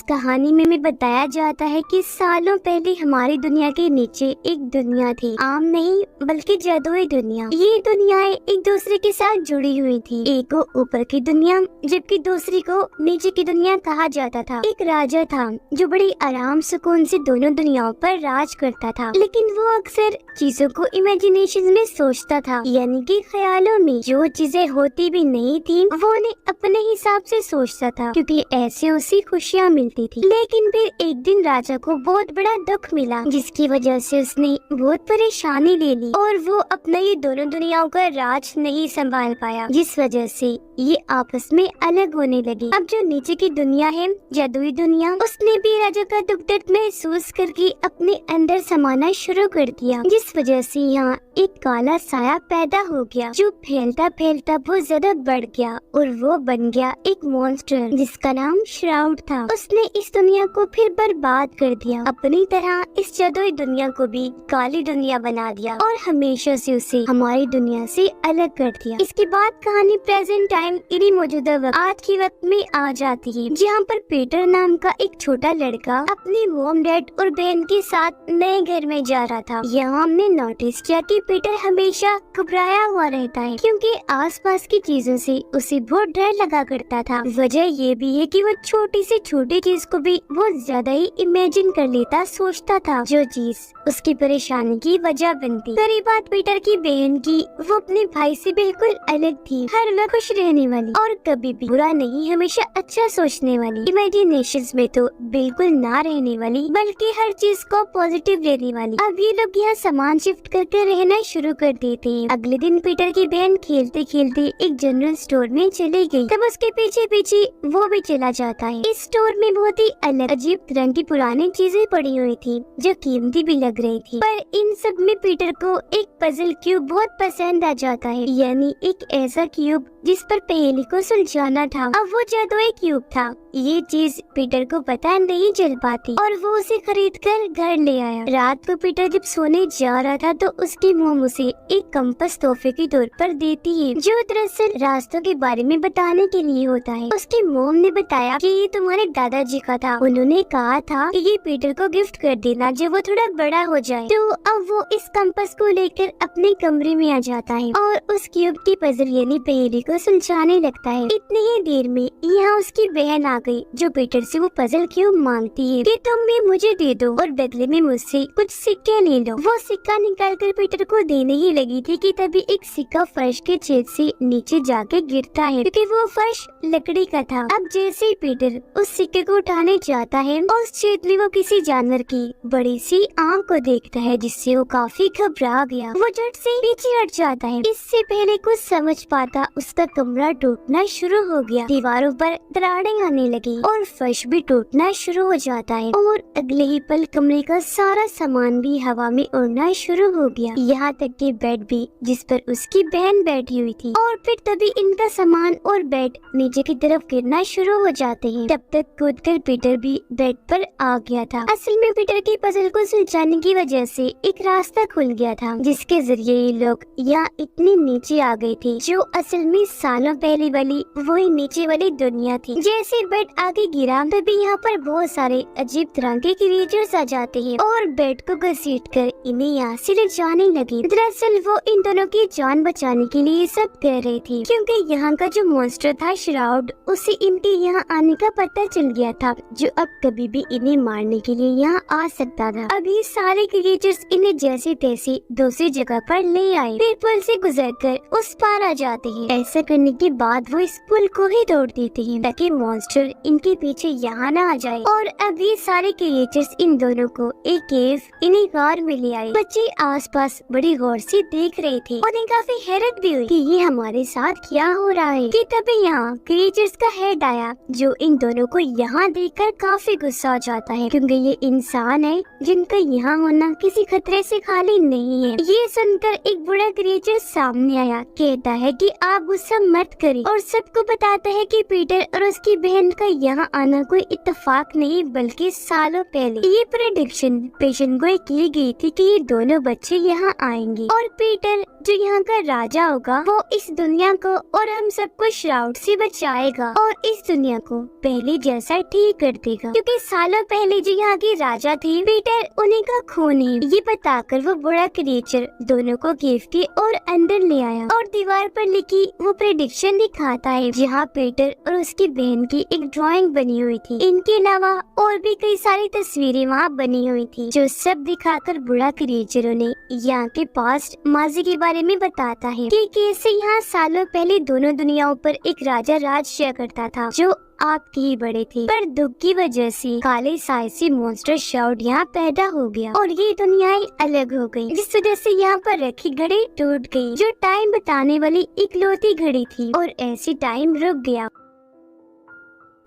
कहानी में बताया जाता है कि सालों पहले हमारी दुनिया के नीचे एक दुनिया थी, आम नहीं बल्कि जादुई दुनिया। ये दुनियाएं एक दूसरे के साथ जुड़ी हुई थी। एक को ऊपर की दुनिया जबकि दूसरी को नीचे की दुनिया कहा जाता था। एक राजा था जो बड़ी आराम सुकून से दोनों दुनियाओं पर राज करता था, लेकिन वो अक्सर चीजों को इमेजिनेशन में सोचता था, यानी कि ख्यालों में। जो चीजें होती भी नहीं थी वो उन्हें अपने हिसाब से सोचता था, क्योंकि ऐसे उसे खुशियाँ मिलती थी। लेकिन फिर एक दिन राजा को बहुत बड़ा दुख मिला, जिसकी वजह से उसने बहुत परेशानी ले ली और वो अपना ये दोनों दुनियाओं का राज नहीं संभाल पाया, जिस वजह से ये आपस में अलग होने लगी। अब जो नीचे की दुनिया है, जादुई दुनिया, उसने भी राजा का दुख दर्द महसूस करके अपने अंदर समाना शुरू कर दिया, जिस वजह से यहाँ एक काला साया पैदा हो गया, जो फैलता फैलता बहुत ज्यादा बढ़ गया और वो बन गया एक मॉन्स्टर जिसका नाम श्राउड था। उसने इस दुनिया को फिर बर्बाद कर दिया, अपनी तरह इस जादुई दुनिया को भी काली दुनिया बना दिया और हमेशा से उसे हमारी दुनिया से अलग कर दिया। इसके बाद कहानी प्रेजेंट टाइम इन्हीं मौजूदा वक्त आज के वक्त में आ जाती है, जहाँ पर पीटर नाम का एक छोटा लड़का अपनी मॉम डैड और बहन के साथ नए घर में जा रहा था। यहाँ हमने नोटिस किया कि पीटर हमेशा घबराया हुआ रहता है, क्योंकि आसपास की चीजों से उसे बहुत डर लगा करता था। वजह ये भी है कि वो छोटी से छोटी चीज को भी बहुत ज्यादा ही इमेजिन कर लेता, सोचता था, जो चीज उसकी परेशानी की वजह बनती। पहली बात पीटर की बहन की, वो अपने भाई से बिल्कुल अलग थी, हर वक्त खुश रहने वाली और कभी भी बुरा नहीं, हमेशा अच्छा सोचने वाली, इमेजिनेशंस में तो बिल्कुल ना रहने वाली, बल्कि हर चीज को पॉजिटिव लेने वाली। अब ये लोग यहाँ सामान शिफ्ट करके रहना शुरू कर देते हैं। अगले दिन पीटर की बहन खेलते खेलते एक जनरल स्टोर में चली गई, तब उसके पीछे पीछे वो भी चला जाता है। इस स्टोर में बहुत ही अलग अजीब तरह की पुरानी चीजें पड़ी हुई थी, जो कीमती भी लग रही थी। पर इन सब में पीटर को एक पजल क्यूब बहुत पसंद आ जाता है, यानी एक ऐसा क्यूब जिस पर पहेली को सुलझाना था। अब वो जादुई क्यूब था। ये चीज पीटर को पता नहीं चल पाती और वो उसे खरीद कर घर ले आया। रात को पीटर जब सोने जा रहा था तो उसकी मोम उसे एक कंपास तोहफे के तौर पर देती है, जो दरअसल रास्तों के बारे में बताने के लिए होता है। उसकी मोम ने बताया कि ये तुम्हारे दादाजी का था, उन्होंने कहा था कि ये पीटर को गिफ्ट कर देना जब वो थोड़ा बड़ा हो जाए। तो अब वो इस कंपास को लेकर अपने कमरे में आ जाता है और उस क्यूब की पजल यानी पहेली को सुलझाने लगता है। इतनी ही देर में यहाँ उसकी बहन आ गई, जो पीटर से वो पजल क्यूब मांगती है कि तुम भी मुझे दे दो और बदले में मुझसे कुछ सिक्के ले लो। वो सिक्का निकालकर पीटर को देने ही लगी थी कि तभी एक सिक्का फर्श के छेद से नीचे जाके गिरता है, क्योंकि वो फर्श लकड़ी का था। अब जैसे ही पीटर उस सिक्के को उठाने जाता है, उस छेद में वो किसी जानवर की बड़ी सी आंख को देखता है, जिससे वो काफी घबरा गया। वो झट से पीछे हट जाता है। इससे पहले कुछ समझ पाता उसका कमरा टूटना शुरू हो गया, दीवारों पर दरारें आने लगी और फर्श भी टूटना शुरू हो जाता है और अगले ही पल कमरे का सारा सामान भी हवा में उड़ना शुरू हो गया, यहाँ तक कि बेड भी, जिस पर उसकी बहन बैठी हुई थी। और फिर तभी इनका सामान और बेड नीचे की तरफ गिरना शुरू हो जाते हैं। तब तक कूदकर पीटर भी बेड पर आ गया था। असल में पीटर की पजल को सुलझाने की वजह से एक रास्ता खुल गया था, जिसके जरिए ये लोग यहाँ इतने नीचे आ गए थे, जो असल में सालों पहले वाली वही नीचे वाली दुनिया थी। जैसे बेड आगे गिरा तभी यहाँ पर बहुत सारे अजीब तरह के क्रिएचर्स आ जाते हैं और बेड को घसीटकर इन्हें यहाँ से ले जाने लगे। दरअसल वो इन दोनों की जान बचाने के लिए सब कर रही थी, क्योंकि यहाँ का जो मॉन्स्टर था श्राउड, उसे इनके यहाँ आने का पता चल गया था, जो अब कभी भी इन्हें मारने के लिए यहाँ आ सकता था। अभी सारे क्रिएचर्स इन्हें जैसे तैसे दूसरी जगह पर ले आए, फिर पुल से गुजरकर उस पार आ जाते हैं। ऐसा करने के बाद वो इस पुल को ही तोड़ देते हैं, ताकि मॉन्स्टर इनके पीछे यहाँ न आ जाए। और अब ये सारे क्रिएचर्स इन दोनों को एक केव इन्हीं कार में ले आए। बच्चे आसपास बड़ी गौर से देख रहे थे और इन्हें काफी हैरत भी हुई कि ये हमारे साथ क्या हो रहा है। कि तभी यहाँ क्रिएचर्स का हेड आया, जो इन दोनों को यहाँ देखकर काफी गुस्सा हो जाता है, क्योंकि ये इंसान है जिनका यहाँ होना किसी खतरे से खाली नहीं है। ये सुनकर एक बड़ा क्रिएचर सामने आया, कहता है कि आप गुस्सा मत करें और सबको बताता है कि पीटर और उसकी बहन का यहाँ आना कोई इत्तेफाक नहीं, बल्कि सालों पहले ये प्रेडिक्शन पेशन गोई की गई थी कि ये दोनों बच्चे यहाँ आएंगे और पीटर जो यहाँ का राजा होगा वो इस दुनिया को और हम सबको श्राउड से बचाएगा और इस दुनिया को पहले जैसा ठीक कर देगा, क्योंकि सालों पहले जो यहाँ के राजा थे पीटर उन्हीं का खून है। ये बताकर वो बड़ा क्रिएचर दोनों को गिफ्ट के और अंदर ले आया और दीवार पर लिखी वो प्रेडिक्शन दिखाता है, जहाँ पीटर और उसकी बहन की एक ड्राइंग बनी हुई थी। इनके अलावा और भी कई सारी तस्वीरें वहाँ बनी हुई थी, जो सब दिखाकर बड़ा क्रिएचर उन्हें यहाँ के पास्ट माजी के बारे में बताता है कि कैसे यहाँ सालों पहले दोनों दुनियाओं पर एक राजा राज किया करता था, जो आपके ही बड़े थे। पर दुख की वजह से काले साइसी मॉन्स्टर शाउट यहाँ पैदा हो गया और ये दुनियाएं अलग हो गयी, जिस वजह से यहाँ पर रखी घड़ी टूट गई, जो टाइम बताने वाली इकलौती घड़ी थी, और ऐसी टाइम रुक गया।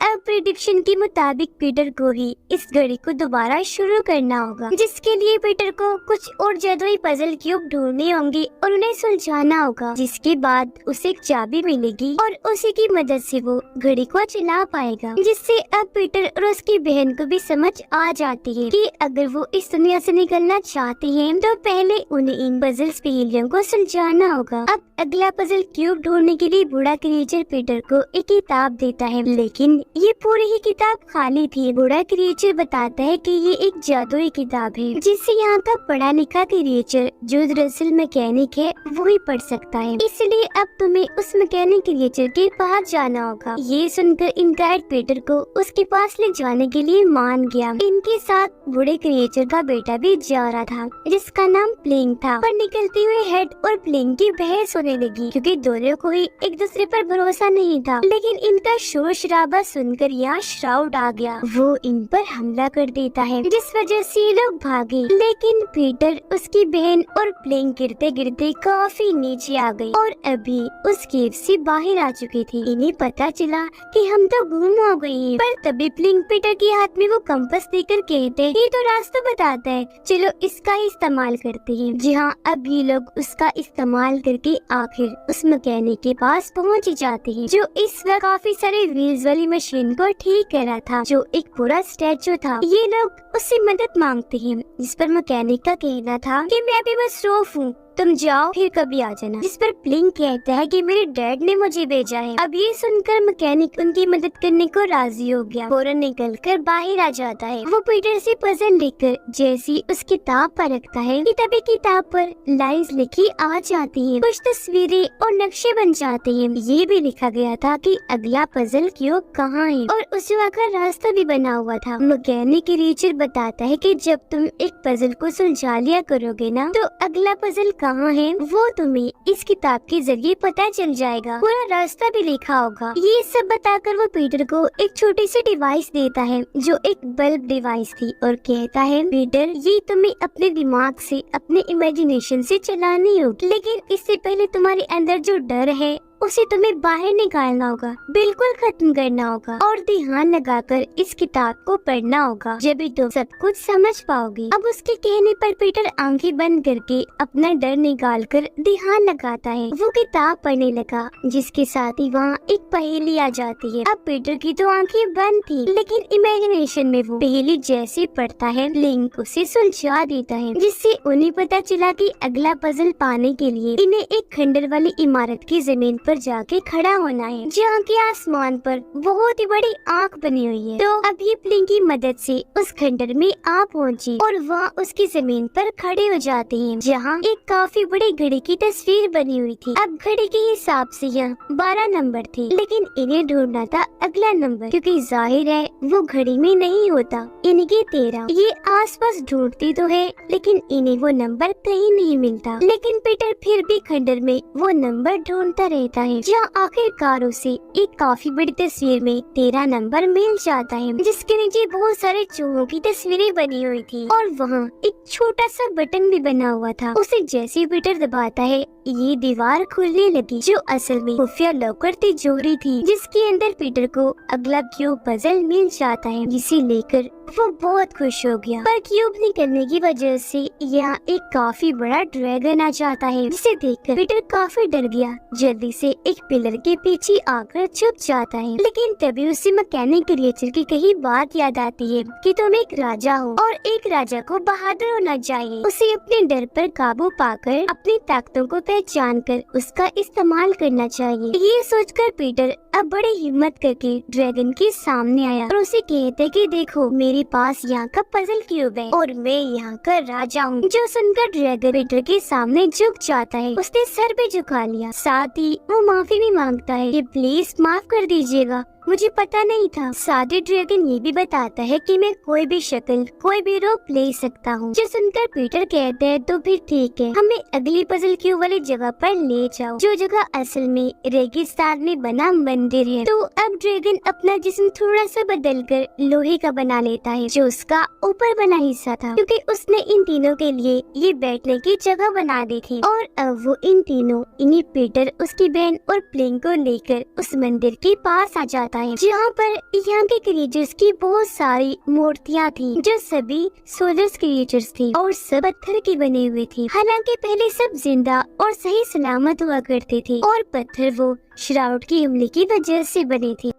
अब प्रेडिक्शन के मुताबिक पीटर को ही इस घड़ी को दोबारा शुरू करना होगा, जिसके लिए पीटर को कुछ और जादुई पजल क्यूब ढूंढने होंगे और उन्हें सुलझाना होगा, जिसके बाद उसे एक चाबी मिलेगी और उसी की मदद से वो घड़ी को चला पाएगा। जिससे अब पीटर और उसकी बहन को भी समझ आ जाती है कि अगर वो इस दुनिया से निकलना चाहते हैं तो पहले उन्हें इन पजल पहेलियों को सुलझाना होगा। अब अगला पजल क्यूब ढूंढने के लिए बूढ़ा क्रिएचर पीटर को एक किताब देता है, लेकिन ये पूरी ही किताब खाली थी। बूढ़ा क्रिएचर बताता है कि ये एक जादुई किताब है, जिसे यहाँ का पढ़ा लिखा क्रिएचर जो दरअसल मैकेनिक है वो ही पढ़ सकता है, इसलिए अब तुम्हें उस मैकेनिक क्रिएचर के पास जाना होगा। ये सुनकर इनकाइट पीटर को उसके पास ले जाने के लिए मान गया। इनके साथ बूढ़े क्रिएचर का बेटा भी जा रहा था, जिसका नाम प्लिंग था। पर निकलते हुए हेड और प्लिंग की बहस होने लगी, क्योंकि दोनों को ही एक दूसरे पर भरोसा नहीं था। लेकिन इनका शोर शराबा सुनकर यहाँ श्राउड आ गया। वो इन पर हमला कर देता है, जिस वजह से ये लोग भागे। लेकिन पीटर, उसकी बहन और प्लिंग गिरते गिरते काफी नीचे आ गई और अभी उस केव से बाहर आ चुकी थी। इन्हें पता चला कि हम तो गुम हो गए हैं। पर तभी प्लिंग पीटर के हाथ में वो कंपास देकर कहते हैं, ये तो रास्ता बताता है, चलो इसका ही इस्तेमाल करते हैं। जी हाँ, अब ये लोग उसका इस्तेमाल करके आखिर उस मैकेनिक के पास पहुँच जाते हैं, जो इस वक्त काफी सारे व्हील्स वाली मशीन को ठीक कर रहा था, जो एक पूरा स्टैचू था। ये लोग उससे मदद मांगते हैं, जिस पर मैकेनिक का कहना था कि मैं भी बस रोफ हूँ, तुम जाओ फिर कभी आ जाना। जिस पर प्लिंग कहता है कि मेरे डैड ने मुझे भेजा है। अब ये सुनकर मैकेनिक उनकी मदद करने को राजी हो गया। फौरन निकलकर बाहर आ जाता है। वो पीटर से पजल लेकर जैसी उस किताब पर रखता है कि तभी किताब पर लाइंस लिखी आ जाती हैं, कुछ तस्वीरें और नक्शे बन जाते हैं। ये भी लिखा गया था कि अगला पजल क्यूब कहाँ है और उस जगह का रास्ता भी बना हुआ था। मैकेनिक क्रिएचर बताता है कि जब तुम एक पजल को सुलझा लिया करोगे ना, तो अगला पजल कहाँ है वो तुम्हें इस किताब के जरिए पता चल जाएगा। पूरा रास्ता भी लिखा होगा। ये सब बताकर वो पीटर को एक छोटी सी डिवाइस देता है, जो एक बल्ब डिवाइस थी, और कहता है, पीटर, ये तुम्हें अपने दिमाग से, अपने इमेजिनेशन से चलानी होगी, लेकिन इससे पहले तुम्हारे अंदर जो डर है उसे तुम्हें बाहर निकालना होगा, बिल्कुल खत्म करना होगा और ध्यान लगाकर इस किताब को पढ़ना होगा, जब तुम सब कुछ समझ पाओगे। अब उसके कहने पर पीटर आंखें बंद करके अपना डर निकालकर ध्यान लगाता है। वो किताब पढ़ने लगा, जिसके साथ ही वहाँ एक पहेली आ जाती है। अब पीटर की तो आंखें बंद थी, लेकिन इमेजिनेशन में वो पहेली जैसे पढ़ता है, लिंक उसे सुलझा देता है, जिससे उन्हें पता चला कि अगला पजल पाने के लिए इन्हें एक खंडर वाली इमारत की जमीन पर जाके खड़ा होना है, जहाँ के आसमान पर बहुत ही बड़ी आँख बनी हुई है। तो अब ये प्लिंग की मदद से उस खंडर में आ पहुँची और वहाँ उसकी जमीन पर खड़े हो जाते हैं, जहाँ एक काफी बड़ी घड़ी की तस्वीर बनी हुई थी। अब घड़ी के हिसाब से यहाँ 12 नंबर थे, लेकिन इन्हें ढूंढना था अगला नंबर, क्योंकि जाहिर है वो घड़ी में नहीं होता। इनके 13। ये आसपास ढूंढती तो है, लेकिन इन्हें वो नंबर कहीं नहीं मिलता। लेकिन पीटर फिर भी खंडर में वो नंबर ढूंढता रहता है, जहाँ आखिरकार उसे एक काफी बड़ी तस्वीर में 13 नंबर मिल जाता है, जिसके नीचे बहुत सारे चूहों की तस्वीरें बनी हुई थी और वहाँ एक छोटा सा बटन भी बना हुआ था। उसे जैसे पीटर दबाता है, ये दीवार खुलने लगी, जो असल में खुफिया लॉकर तिजोरी थी, जिसके अंदर पीटर को अगला क्यूब पजल मिल जाता है, जिसे लेकर वो बहुत खुश हो गया। पर क्यूब निकलने की वजह से यहाँ एक काफी बड़ा ड्रैगन आ जाता है, जिसे देखकर पीटर काफी डर गया। जल्दी से एक पिलर के पीछे आकर छुप जाता है, लेकिन तभी उसे मैकेनिक क्रिएचर की कही बात याद आती है कि तुम एक राजा हो और एक राजा को बहादुर होना चाहिए। उसे अपने डर पर काबू पाकर अपनी ताकतों को पहचान कर उसका इस्तेमाल करना चाहिए। ये सोचकर पीटर अब बड़ी हिम्मत करके ड्रैगन के सामने आया और उसे कहते कि देखो मेरे पास यहाँ का पजल क्यूब है और मैं यहाँ का राजा हूँ। जो सुनकर ड्रैगन पीटर के सामने झुक जाता है, उसने सर भी झुका लिया, साथ ही वो माफी भी मांगता है कि प्लीज माफ कर दीजिएगा, मुझे पता नहीं था। साथ ही ड्रैगन ये भी बताता है कि मैं कोई भी शक्ल कोई भी रूप ले सकता हूँ। जो सुनकर पीटर कहते हैं तो फिर ठीक है, हमें अगली पजल क्यूब वाली जगह पर ले जाओ, जो जगह असल में रेगिस्तान में बना मंदिर है। तो अब ड्रैगन अपना जिस्म थोड़ा सा बदलकर लोहे का बना लेता है, जो उसका ऊपर बना हिस्सा था, क्योंकि उसने इन तीनों के लिए ये बैठने की जगह बना दी थी। और अब वो इन तीनों इन्हीं पीटर, उसकी बहन और प्लिंग को लेकर उस मंदिर के पास आ जाता है, जहाँ पर यहाँ के क्रिएचर्स की बहुत सारी मूर्तियाँ थी, जो सभी सोलर्स क्रिएचर्स थी और सब पत्थर की बनी हुई थी। हालांकि पहले सब जिंदा और सही सलामत हुआ करते थे और पत्थर वो श्राउड की हमले की वजह से बने थे।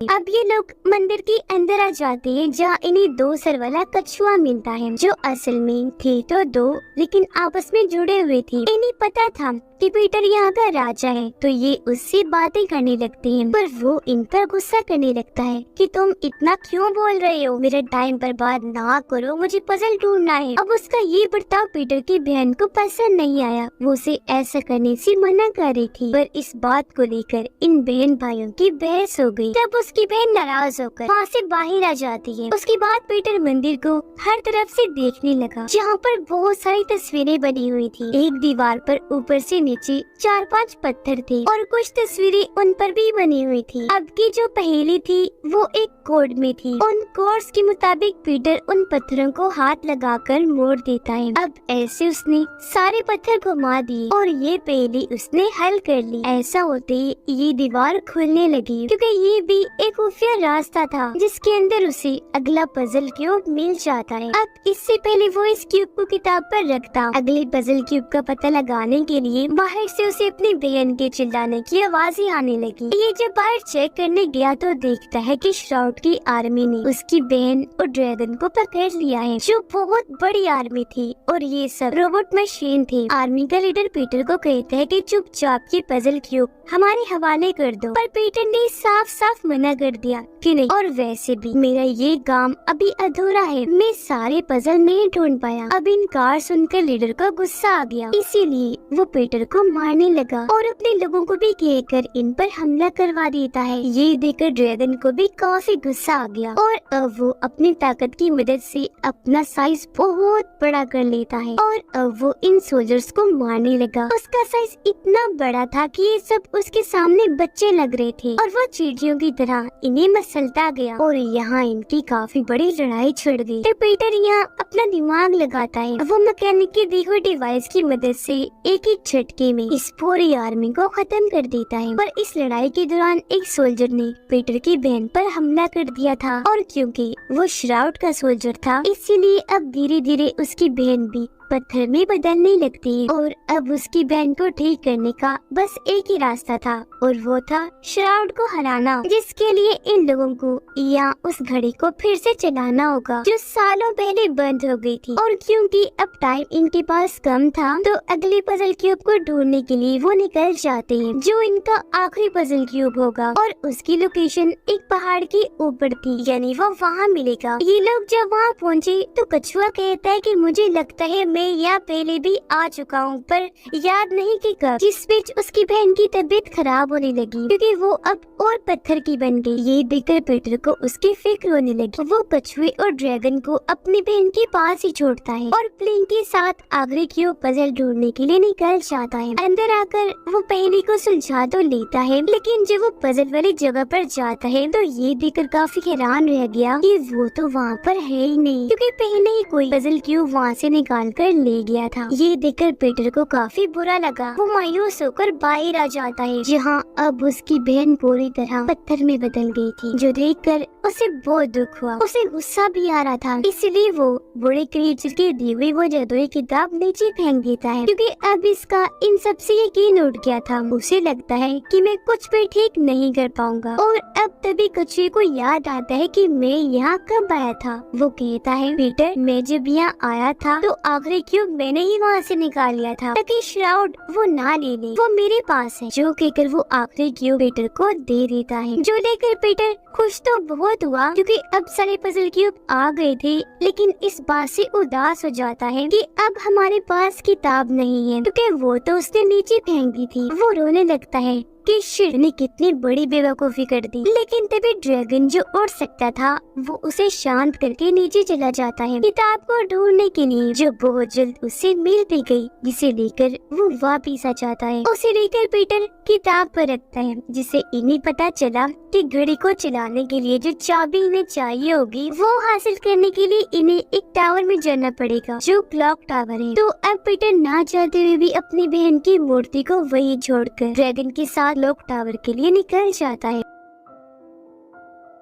अब ये लोग मंदिर के अंदर आ जाते हैं, जहाँ इन्हें 2 सर वाला कछुआ मिलता है, जो असल में थे तो 2 लेकिन आपस में जुड़े हुए थे। इन्हें पता था कि पीटर यहाँ का राजा है, तो ये उससे बातें करने लगते हैं, पर वो इन पर गुस्सा करने लगता है कि तुम इतना क्यों बोल रहे हो, मेरा टाइम बर्बाद ना करो, मुझे पजल ढूंढना है। अब उसका ये बर्ताव पीटर की बहन को पसंद नहीं आया, वो उसे ऐसा करने से मना कर रही थी, पर इस बात को लेकर इन बहन भाइयों की बहस हो गई। तब उसकी बहन नाराज होकर वहाँ से बाहर आ जाती है। उसके बाद पीटर मंदिर को हर तरफ से देखने लगा, जहाँ पर बहुत सारी तस्वीरें बनी हुई थी। एक दीवार पर ऊपर से नीचे 4-5 पत्थर थे और कुछ तस्वीरें उन पर भी बनी हुई थी। अब की जो पहेली थी वो एक कोड में थी। उन कोड्स के मुताबिक पीटर उन पत्थरों को हाथ लगाकर मोड़ देता है। अब ऐसे उसने सारे पत्थर घुमा दिए और ये पहेली उसने हल कर ली। ऐसा होते ही ये दीवार खुलने लगी, क्योंकि ये भी एक खुफिया रास्ता था जिसके अंदर उसे अगला पजल क्यूब मिल जाता है। अब इससे पहले वो इस क्यूब को किताब पर रखता, अगले पजल क्यूब का पता लगाने के लिए बाहर से उसे अपनी बहन के चिल्लाने की आवाजें आने लगी। ये जब बाहर चेक करने गया तो देखता है कि श्राउड की आर्मी ने उसकी बहन और ड्रैगन को पकड़ लिया है, जो बहुत बड़ी आर्मी थी और ये सब रोबोट मशीन थे। आर्मी का लीडर पीटर को कहता है कि चुपचाप ये पजल क्यूब हमारे हवाले कर दो, पर पीटर ने साफ साफ मना कर दिया कि नहीं, और वैसे भी मेरा ये काम अभी अधूरा है, मैं सारे पजल नहीं ढूंढ पाया। अब इनकार सुनकर लीडर को गुस्सा आ गया, इसीलिए वो पीटर को मारने लगा और अपने लोगों को भी कहकर इन पर हमला करवा देता है। ये देखकर ड्रैगन को भी काफी गुस्सा आ गया और अब वो अपनी ताकत की मदद से अपना साइज बहुत बड़ा कर लेता है और अब वो इन सोल्जर्स को मारने लगा। उसका साइज इतना बड़ा था कि ये सब उसके सामने बच्चे लग रहे थे और वो चींटियों की तरह इन्हें मसलता गया और यहाँ इनकी काफी बड़ी लड़ाई छिड़ गई। तो पीटर यहाँ अपना दिमाग लगाता है, वो मैकेनिक की दी हुई डिवाइस की मदद से एक ही झटके में इस पूरी आर्मी को खत्म कर देता है। पर इस लड़ाई के दौरान एक सोल्जर ने पीटर की बहन पर हमला कर दिया था और क्योंकि वो श्राउड का सोल्जर था, इसीलिए अब धीरे धीरे उसकी बहन भी पत्थर में बदलने लगती है और अब उसकी बहन को ठीक करने का बस एक ही रास्ता था और वो था श्राउड को हराना, जिसके लिए इन लोगों को या उस घड़ी को फिर से चलाना होगा जो सालों पहले बंद हो गई थी। और क्योंकि अब टाइम इनके पास कम था तो अगले पजल क्यूब को ढूंढने के लिए वो निकल जाते हैं, जो इनका आखिरी पजल क्यूब होगा और उसकी लोकेशन एक पहाड़ के ऊपर थी, यानी वो वहाँ मिलेगा। ये लोग जब वहाँ पहुँचे तो कछुआ कहता है कि मुझे लगता है मैं यहाँ पहले भी आ चुका हूँ, पर याद नहीं कि कब। जिस बीच उसकी बहन की तबीयत खराब होने लगी क्योंकि वो अब और पत्थर की बन गई। ये देखकर पीटर को उसकी फिक्र होने लगी। वो कछुए और ड्रैगन को अपनी बहन के पास ही छोड़ता है और प्लिंग के साथ आखिरी क्यूब पजल ढूंढने के लिए निकल जाता है। अंदर आकर वो पहेली को सुलझा तो लेता है, लेकिन जब वो पजल वाली जगह पर जाता है तो ये देखकर काफी हैरान रह गया कि वो तो वहाँ पर है ही नहीं, क्योंकि पहले ही कोई पजल क्यूब वहाँ से निकाल कर ले गया था। ये देखकर पीटर को काफी बुरा लगा। वो मायूस होकर बाहर आ जाता है, जहाँ अब उसकी बहन पूरी तरह पत्थर में बदल गई थी, जो देखकर उसे बहुत दुख हुआ। उसे गुस्सा भी आ रहा था, इसलिए वो बड़े क्रिएचर की दी हुई वो जादुई किताब नीचे फेंक देता है, क्योंकि अब इसका इन सब से यकीन उठ गया था। उसे लगता है कि मैं कुछ भी ठीक नहीं कर पाऊंगा और अब तभी कछुए को याद आता है कि मैं यहाँ कब आया था। वो कहता है, पीटर मैं जब यहाँ आया था तो आखिरी क्यूब मैंने ही वहाँ से निकाल लिया था ताकि श्राउड वो ना ले ले, वो मेरे पास है। जो कहकर वो आखिरी क्यूब पीटर को दे देता है, जो लेकर पीटर खुश तो बहुत हुआ क्योंकि अब सारे पजल क्यूब आ गए थे, लेकिन इस बात से उदास हो जाता है कि अब हमारे पास किताब नहीं है क्योंकि वो तो उसने नीचे फेंक दी थी। वो रोने लगता है कि शिर ने कितनी बड़ी बेवकूफी कर दी, लेकिन तभी ड्रैगन जो उड़ सकता था वो उसे शांत करके नीचे चला जाता है किताब को ढूंढने के लिए, जो बहुत जल्द उससे मिल भी गई, जिसे लेकर वो वापिस आ जाता है। उसे लेकर पीटर किताब पर रखता है, जिसे इन्हें पता चला कि घड़ी को चलाने के लिए जो चाबी इन्हें चाहिए होगी वो हासिल करने के लिए इन्हें एक टावर में जाना पड़ेगा जो क्लॉक टावर है। तो अब पीटर ना चाहते हुए भी अपनी बहन की मूर्ति को वही छोड़कर ड्रैगन के साथ क्लॉक टावर के लिए निकल जाता है।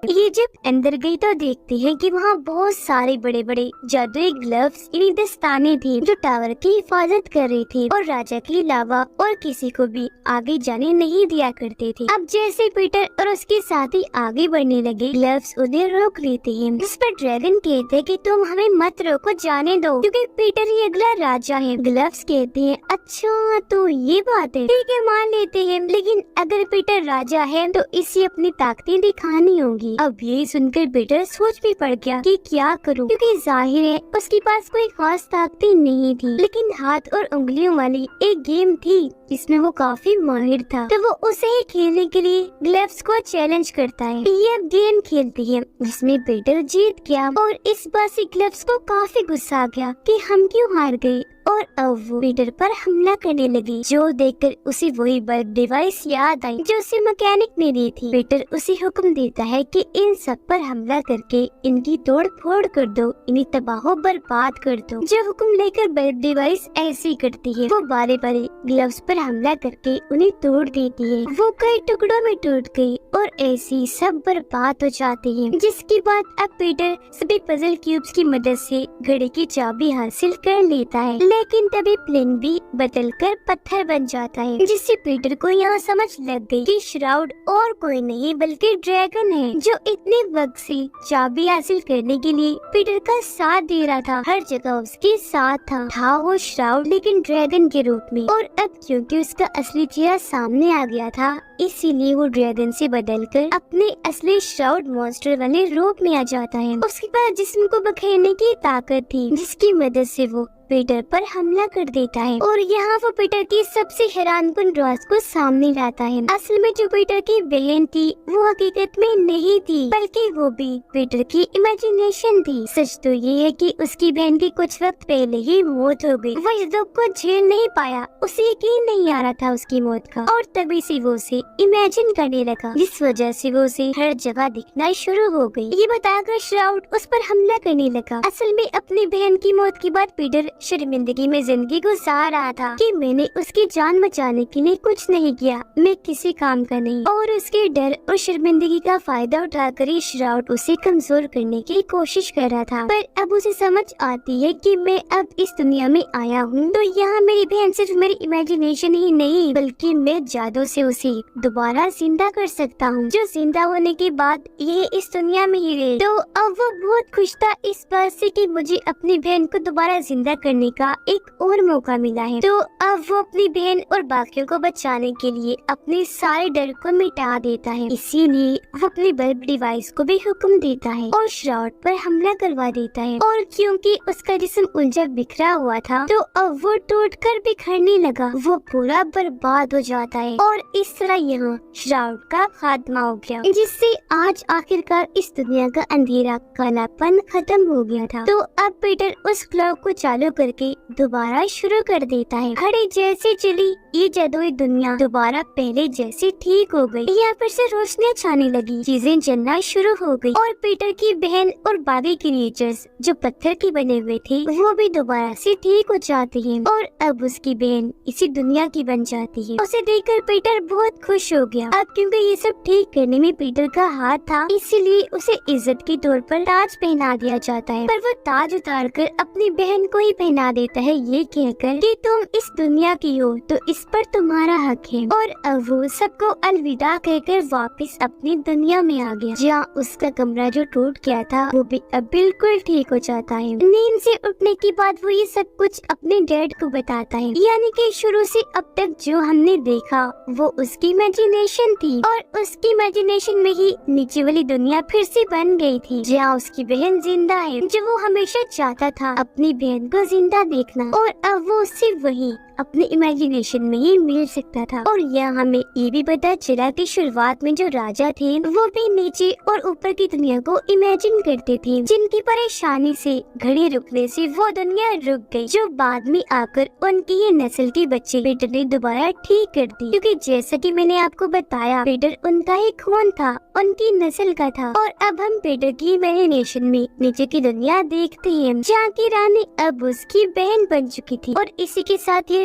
ये जब अंदर गई तो देखते हैं कि वहाँ बहुत सारे बड़े बड़े जादुई ग्लव्स यानी दस्ताने थे जो टावर की हिफाजत कर रहे थे और राजा के अलावा और किसी को भी आगे जाने नहीं दिया करते थे। अब जैसे पीटर और उसके साथी आगे बढ़ने लगे, ग्लव्स उन्हें रोक लेते हैं, जिस पर ड्रैगन कहते हैं कि तुम हमें मत रोको, जाने दो क्योंकि पीटर ही अगला राजा है। ग्लव्स कहते हैं अच्छा तो ये बात है, ठीक है मान लेते हैं, लेकिन अगर पीटर राजा है तो इसे अपनी ताकतें दिखानी होगी। अब ये सुनकर पीटर सोच भी पड़ गया कि क्या करूं, क्योंकि जाहिर है उसके पास कोई खास ताकतें नहीं थी, लेकिन हाथ और उंगलियों वाली एक गेम थी जिसमें वो काफी माहिर था, तो वो उसे ही खेलने के लिए ग्लव्स को चैलेंज करता है। ये अब गेम खेलती है जिसमें पीटर जीत गया और इस बात से ग्लव्स को काफी गुस्सा आ गया कि हम क्यों हार गए और अब वो पीटर पर हमला करने लगी, जो देखकर उसे वही बल्ब डिवाइस याद आई जो उसे मैकेनिक ने दी थी। पीटर उसे हुक्म देता है कि इन सब पर हमला करके इनकी तोड़ फोड़ कर दो, इन्हें तबाह बर्बाद कर दो। जो हुक्म लेकर बल्ब डिवाइस ऐसी करती है, वो बारे बारे ग्लव्स पर हमला करके उन्हें तोड़ देती है। वो कई टुकड़ों में टूट गई और ऐसी सब बर्बाद हो जाती है, जिसके बाद अब पीटर सभी पजल क्यूब्स की मदद से घड़ी की चाबी हासिल कर लेता है, लेकिन तभी प्लेन भी बदलकर पत्थर बन जाता है, जिससे पीटर को यहाँ समझ लग गई कि श्राउड और कोई नहीं बल्कि ड्रैगन है, जो इतने वक्त से चाबी हासिल करने के लिए पीटर का साथ दे रहा था। हर जगह उसके साथ था वो श्राउड, लेकिन ड्रैगन के रूप में। और अब क्योंकि उसका असली चेहरा सामने आ गया था, इसीलिए वो ड्रैगन से बदलकर अपने असली श्राउड मॉन्स्टर वाले रूप में आ जाता है। उसके पास जिस्म को बखेरने की ताकत थी, जिसकी मदद से वो पीटर पर हमला कर देता है और यहाँ वो पीटर की सबसे हैरानकुन राज को सामने लाता है। असल में जो पीटर की बहन थी वो हकीकत में नहीं थी, बल्कि वो भी पीटर की इमेजिनेशन थी। सच तो ये है कि उसकी बहन की कुछ वक्त पहले ही मौत हो गई। वो इस दुख को झेल नहीं पाया, उसे यकीन नहीं आ रहा था उसकी मौत का, और तभी से वो उसे इमेजिन करने लगा, जिस वजह से वो उसे हर जगह दिखना शुरू हो गई। ये बताकर श्राउड उस पर हमला करने लगा। असल में अपनी बहन की मौत के बाद पीटर शर्मिंदगी में जिंदगी गुजार रहा था कि मैंने उसकी जान बचाने के लिए कुछ नहीं किया, मैं किसी काम का नहीं, और उसके डर और शर्मिंदगी का फायदा उठाकर ही श्राउड उसे कमजोर करने की कोशिश कर रहा था। पर अब उसे समझ आती है कि मैं अब इस दुनिया में आया हूँ तो यहाँ मेरी बहन सिर्फ मेरी इमेजिनेशन ही नहीं, बल्कि मैं जादू से उसे दोबारा जिंदा कर सकता हूँ, जो जिंदा होने के बाद ये इस दुनिया में ही रहे। तो अब वो बहुत खुश था इस बात से कि मुझे अपनी बहन को दोबारा जिंदा करने का एक और मौका मिला है। तो अब वो अपनी बहन और बाकियों को बचाने के लिए अपने सारे डर को मिटा देता है, इसीलिए वो अपनी बल्ब डिवाइस को भी हुक्म देता है और श्राउड पर हमला करवा देता है। और क्योंकि उसका जिस्म उलझा बिखरा हुआ था तो अब वो टूटकर बिखरने लगा, वो पूरा बर्बाद हो जाता है और इस तरह यहाँ श्राउड का खात्मा हो गया, जिससे आज आखिरकार इस दुनिया का अंधेरा कालापन खत्म हो गया था। तो अब पीटर उस क्लॉक को चालू करके दोबारा शुरू कर देता है। घड़ी जैसे चली ये जादुई दुनिया दोबारा पहले जैसे ठीक हो गई। यहाँ पर से रोशनी छाने लगी, चीजें जलना शुरू हो गई और पीटर की बहन और बाकी क्रिएचर्स जो पत्थर के बने हुए थे वो भी दोबारा से ठीक हो जाती हैं और अब उसकी बहन इसी दुनिया की बन जाती है। उसे देखकर पीटर बहुत खुश हो गया। अब क्योंकि ये सब ठीक करने में पीटर का हाथ था, इसीलिए उसे इज्जत के तौर पर ताज पहना दिया जाता है, पर वो ताज उतार कर अपनी बहन को ही पहना देता है ये कहकर कि तुम इस दुनिया की हो तो इस पर तुम्हारा हक है। और अब वो सबको अलविदा कहकर वापस अपनी दुनिया में आ गया, जहाँ उसका कमरा जो टूट गया था वो भी अब बिल्कुल ठीक हो जाता है। नींद से उठने के बाद वो ये सब कुछ अपने डैड को बताता है, यानी कि शुरू से अब तक जो हमने देखा वो उसकी इमेजिनेशन थी और उसकी इमेजिनेशन में ही नीचे वाली दुनिया फिर से बन गई थी, जहाँ उसकी बहन जिंदा है, जो वो हमेशा चाहता था अपनी बहन को जिंदा देखना, और अब वो उससे वही अपने इमेजिनेशन में ही मिल सकता था। और यह हमें ये भी पता चला कि शुरुआत में जो राजा थे वो भी नीचे और ऊपर की दुनिया को इमेजिन करते थे, जिनकी परेशानी से घड़ी रुकने से वो दुनिया रुक गई, जो बाद में आकर उनकी ये नस्ल के बच्चे पीटर ने दोबारा ठीक कर दी। क्योंकि जैसा कि मैंने आपको बताया पीटर उनका ही खून था, उनकी नस्ल का था। और अब हम पीटर की इमेजिनेशन में नीचे की दुनिया देखते हैं, जहाँ की रानी अब उसकी बहन बन चुकी थी। और इसी के साथ ये